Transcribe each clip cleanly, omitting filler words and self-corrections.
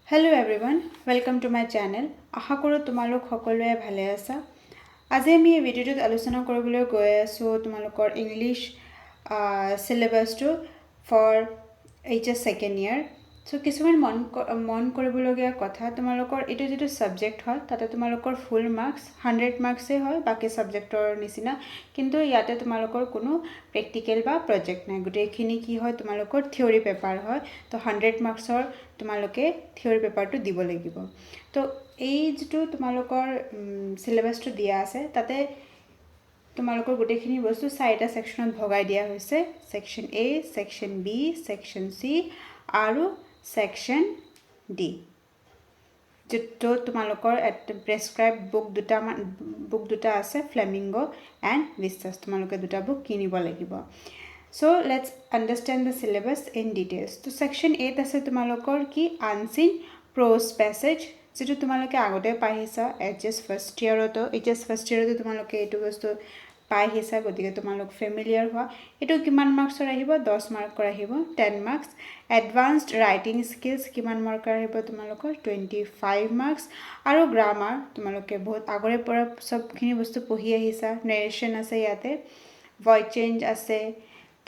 Hello everyone, welcome to my channel. আশা কৰোঁ তোমালোক সকলোৱে ভালে আছা। আজি আমি এই ভিডিঅ'টোত আলোচনা কৰিবলৈ গৈ আছোঁ তোমালোকৰ ইংলিছ সিলেবাছটো for HS second year. So কিছুমান মন কৰিবলগীয়া কথা তোমালোকৰ এইটো যেটো সাবজেক্ট হয় তাতে তোমালোকৰ ফুল মাৰ্কস 100 মাৰ্কসে হয় বাকি সাবজেক্টৰ নিচিনা কিন্তু ইয়াতে তোমালোকৰ কোনো প্ৰেক্টিকেল বা প্ৰজেক্ট নাই গুটেইখিনি কি হয় তোমালোকৰ থিওৰি পেপাৰ হয় তো 100 মাৰ্কসৰ তোমালোকে থিওৰি পেপাৰটো দিব লাগিব তো এই যেটো তোমালোকৰ সিলেবাছটো দিয়া আছে তাতে তোমালোকৰ গুটেইখিনি বস্তু চাৰিটা সেকশনত ভগাই দিয়া হৈছে section A, section B, section C আৰু সেকশন D যেটো তোমালোকৰ প্ৰেসক্ৰাইব বুক দুটা আছে ফ্লেমিঙ্গো এন্ড বিশ্বাস তোমালোকে দুটা বুক কিনিব লাগিব So let's understand the syllabus in details. So section 8 আছে তোমালোকৰ কি unseen prose passage যেটো তোমালোকে আগতে পাইছা HS first year তোমালোকে এইটো বস্তু পাইছা গতিকে তোমালোক ফেমিলিয়াৰ হোৱা এটো কিমান মাৰ্কছৰ আহিব 10 মাৰ্কৰ আহিব 10 মাৰ্কস এডভান্সড ৰাইটিং স্কিলছ কিমান মাৰ্কৰ আহিব তোমালোকৰ 25 মাৰ্কস আৰু গ্ৰামাৰ তোমালোকে বহুত আগৰে পৰা সবখিনি বস্তু পঢ়ি আহিছা নেৰেশন আছে ইয়াতে ভয়েস চেঞ্জ আছে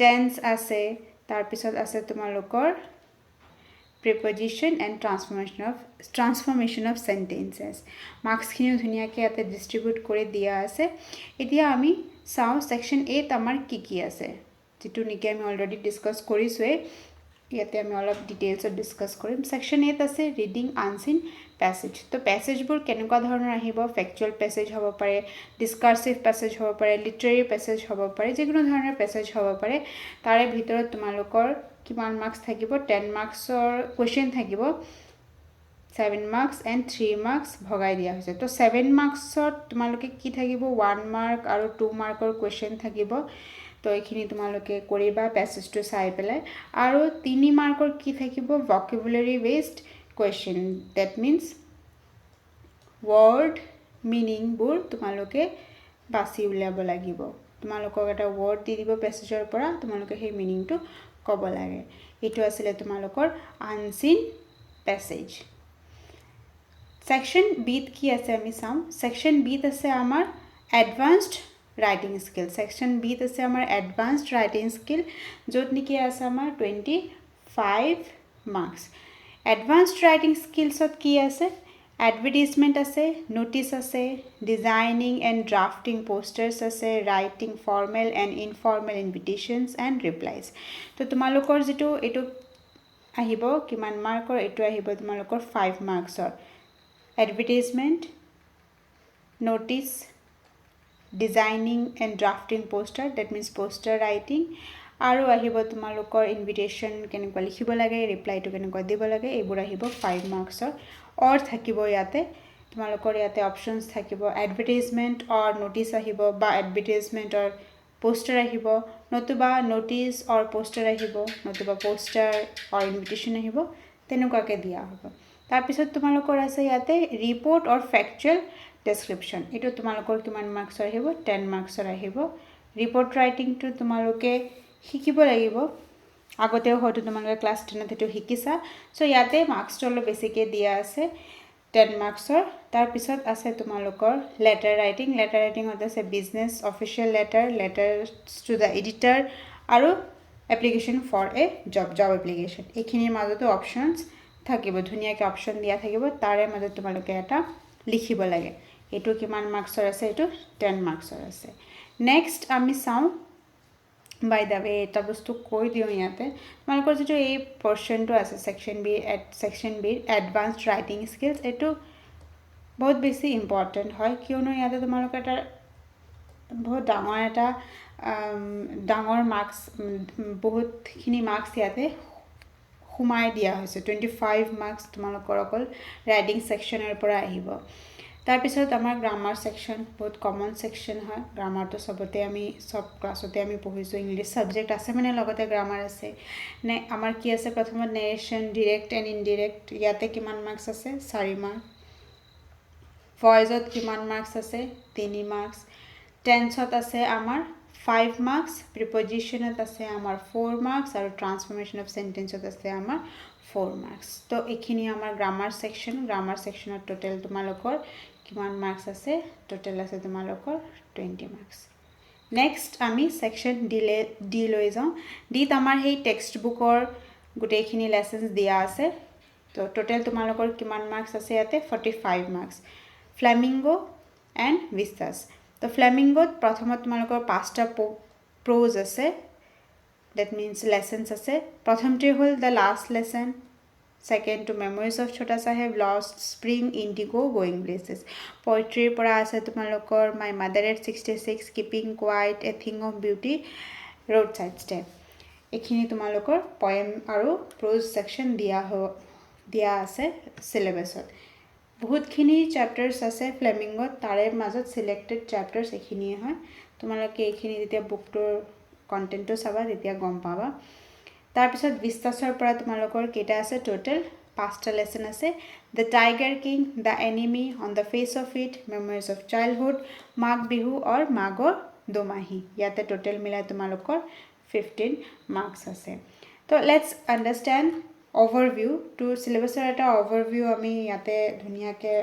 টেন্স আছে তাৰ পিছত আছে তোমালোকৰ preposition and transformation of sentences marks খিনি ধুনিয়াকে ইয়াতে ডিস্ট্ৰিবিউট কৰি দিয়া আছে এতিয়া আমি চাও সেকশন 8 আমাৰ কি আছে যেটো নিকে আমি অলৰেডি ডিসকাস কৰিছোৱে ইয়াতে আমি অলপ ডিটেইলছত ডিসকাস কৰিম সেকশন 8 আছে ৰিডিং আনসিন প্যাসেজ তো প্যাসেজবোৰ কেনেকুৱা ধৰণৰ আহিব ফেকচুয়াল প্যাসেজ হ'ব পাৰে ডিসকাৰ্সিভ প্যাসেজ হ'ব পাৰে লিটাৰেৰী প্যাসেজ হ'ব পাৰে যিকোনো ধৰণৰ প্যাসেজ হ'ব পাৰে তাৰে ভিতৰত তোমালোকৰ কিমান মাৰ্কস থাকিব 10 মাৰ্কসৰ কোৱেশ্চন থাকিব 7 মার্কস এন্ড 3 মার্কস ভগাই দিয়া হৈছে তো 7 মার্কসত তোমালোকে কি থাকিব 1 মার্ক আৰু 2 মাৰ্কৰ কোৱেশ্চন থাকিব তো এইখিনি তোমালোকে কৰিবা প্যাসেজটো চাই পেলাই আৰু 3 মাৰ্কৰ কি থাকিব vocabulary based question that means word meaning বোৰ তোমালোকে বাছি উলিয়াব লাগিব তোমালোকক এটা ওয়াৰ্ড দি দিব প্যাসেজৰ পৰা তোমালোকে সেই মিনিংটো ক'ব লাগে এটো আছিল তোমালোকৰ আনসিন প্যাসেজ সেকশন B কি আছে আমি চাম সেকশন B আছে আমাৰ advanced writing skill section B আছে আমাৰ এডভান্সড ৰাইটিং স্কিল যত নিকি আছে আমাৰ 25 মার্কস এডভান্সড রাইটিং স্কিলছত কি আছে advertisement আছে notice আছে designing and drafting posters আছে writing formal and informal invitations and replies তো তোমালোকৰ যেটো এটো আহিব কিমান মাৰ্কৰ এটো আহিব তোমালোকৰ 5 মাৰ্কছৰ advertisement notice designing and drafting poster that means poster writing আৰু আহিব তোমালোকৰ ইনভিটেশন কেনেকুৱা লিখিব লাগে ৰিপ্লাইটো কেনেকুৱা দিব লাগে এইবোৰ আহিব 5 মাৰ্কছৰ or থাকিব ইয়াতে তোমালোকৰ ইয়াতে অপশনস থাকিব এডভাৰটাইজমেন্ট অৰ নোটিস আহিব বা এডভাৰটাইজমেন্ট অৰ পোস্টাৰ আহিব নতুবা নোটিস অৰ পোস্টাৰ আহিব নতুবা পোস্টাৰ অৰ ইনভিটেশন আহিব তেনেকুৱাকে দিয়া হ'ব তাৰ পিছত তোমালোকৰ আছে ইয়াতে ৰিপোৰ্ট অৰ ফ্যাক্চুয়াল ডেসক্ৰিপশন এটো তোমালোকৰ কিমান মাৰ্কছৰ আহিব 10 মাৰ্কছৰ আহিব ৰিপোৰ্ট ৰাইটিংটো তোমালোকে শিকিব লাগিব আগতেও হয়তো তোমালোকে ক্লাস 10 তে শিকিছা সো ইয়াতে মার্কসটো অলপ বেছিকে দিয়া আছে 10 মাৰ্কসৰ তাৰ পিছত আছে তোমালোকৰ লেটাৰ ৰাইটিং আছে business official letters to the editor আৰু application for a job application এইখিনিৰ মাজতে অপশনস থাকিব ধুনিয়াকে অপশন দিয়া থাকিব তাৰে মাজত তোমালোকে এটা লিখিব লাগে এটো কিমান মাৰ্কসৰ আছে এটো 10 মাৰ্কসৰ আছে নেক্সট আমি চাও by the way এটা বস্তু কৈ দিও ইয়াতে তোমালোকৰ যেটো এই পোৰশনটো আছে section B advanced writing skills এটো বহুত বেছি ইম্পৰ্টেন্ট হয় কিয়নো ইয়াতে তোমালোকৰ এটা বহুত ডাঙৰ মাৰ্কস বহুতখিনি মাৰ্কস ইয়াতে সুমাই দিয়া হৈছে 25 মাৰ্কস তোমালোকৰ অকল ৰাইটিং সেকশনৰ পৰা আহিব তাৰ পিছত আমাৰ গ্ৰামাৰ সেকশন বহুত কমন সেকশন হয় গ্ৰামাৰটো সবতে আমি সব ক্লাছতে আমি পঢ়িছো ইংলিশ সাবজেক্ট আছে মানে লগতে গ্ৰামাৰ আছে নে আমাৰ কি আছে প্ৰথমত নেৰেশন ডাইৰেক্ট এন্ড ইনডাইৰেক্ট ইয়াতে কিমান মাৰ্কস আছে 4 মাৰ্ক ভয়েসত কিমান মাৰ্কস আছে 3 মাৰ্কস টেন্সত আছে আমাৰ 5 মাৰ্কস প্ৰিপজিশনত আছে আমাৰ 4 মাৰ্কস আৰু ট্ৰান্সফৰমেশন অফ সেন্টেন্সত আছে আমাৰ 4 মাৰ্কছ তো এইখিনি আমাৰ গ্ৰামাৰ ছেকশ্যনৰ টোটেল তোমালোকৰ কিমান মাৰ্কছ আছে টোটেল আছে তোমালোকৰ 20 মাৰ্কছ নেক্সট আমি ছেকশ্যন ডি লৈ যাওঁ ডিত আমাৰ সেই টেক্সট বুকৰ গোটেইখিনি লেসন্স দিয়া আছে তো টোটেল তোমালোকৰ কিমান মাৰ্কছ আছে ইয়াতে 45 মাৰ্কছ ফ্লেমিংগো এণ্ড ভিষ্টাছ তো ফ্লেমিংগোত প্ৰথমত তোমালোকৰ 5টা প্ৰ'জ আছে that means lessons আছে প্ৰথমটো হ'ল the last lesson second to memories of Chota Saheb lost spring indigo going places poetry পৰা আছে তোমালোকৰ my mother at 66 keeping quiet a thing of beauty roadside step এইখিনি তোমালোকৰ poem আৰু prose section দিয়া আছে syllabusত বহুতখিনি chapters আছে ফ্লেমিংগোত তাৰে মাজত selected chapters এইখিনিয়ে হয় তোমালোকে এইখিনি যেতিয়া বুকটোৰ কন্টেন্টটো চাবা তেতিয়া গম পাবা তাৰ পিছত ভিষ্টাছৰ পৰা তোমালোকৰ কেটা আছে টোটেল 5টা লেসন আছে the tiger king the enemy on the face of it memories of childhood Magh Bihu or মাঘৰ দোমাহি ইয়াতে টোটেল মিলাই তোমালোকৰ 15 মাৰ্কছ আছে তো লেটস আন্ডাৰস্ট্যান্ড ওভাৰভিউ টু সিলেবাসৰ এটা ওভাৰভিউ আমি ইয়াতে ধুনিয়াকে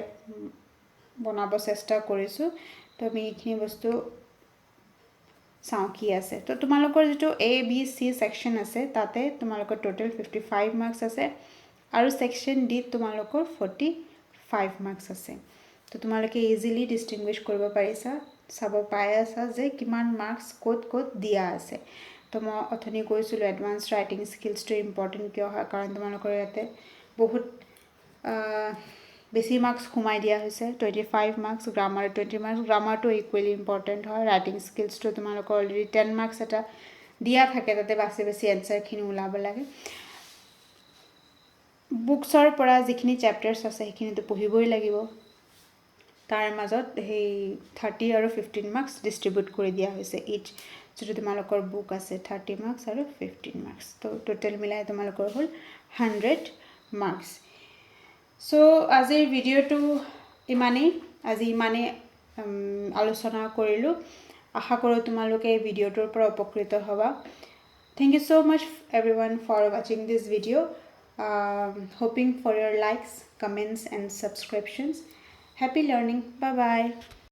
বনাব চেষ্টা কৰিছো তো আমি এইখিনি বস্তু চাও কি আছে তো তোমালোকৰ যেটো এ বি সি সেকশন আছে তাতে তোমালোকৰ টোটেল 55 মাৰ্কছ আছে আৰু সেকশন ডি তোমালোকৰ 45 মাৰ্কছ আছে তো তোমালোকে ইজিলি ডিস্টিংগুইশ কৰিব পাৰিছা চাব পাই আছা যে কিমান মাৰ্কছ ক'ত দিয়া আছে তো মই অথনি কৈছিলো এডভান্স ৰাইটিং স্কিলছটো ইম্পৰ্টেন্ট কিয় হয় কাৰণ তোমালোকৰ ইয়াতে বহুত বেছি মাৰ্কছ ঘুমাই দিয়া হৈছে 25 মাৰ্কছ গ্ৰামাৰ 20 মাৰ্কছ গ্ৰামাৰটো ইকুৱেলি ইম্পৰ্টেন্ট হয় ৰাইটিং স্কিলছটো তোমালোকৰ অলৰেডি 10 মাৰ্কছ এটা দিয়া থাকে তাতে বাছি এনসাৰখিনি উলাব লাগে বুকছৰ পৰা যিখিনি চেপ্টাৰছ আছে সেইখিনিটো পঢ়িবই লাগিব তাৰ মাজত হেই 30 আৰু 15 মাৰ্কছ ডিস্ট্ৰিবিউট কৰি দিয়া হৈছে ইচ যেটো তোমালোকৰ বুক আছে 30 মাৰ্কছ আৰু 15 মাৰ্কছ তো টোটেল মিলাই তোমালোকৰ হ'ল 100 মাৰ্কছ সো আজিৰ ভিডিওটো ইমানে আলোচনা কৰিলো আশা কৰো তোমালোকে এই ভিডিওটোৰ পৰা উপকৃত হবা Thank you so much everyone for watching this video hoping for your likes comments and subscriptions happy learning bye bye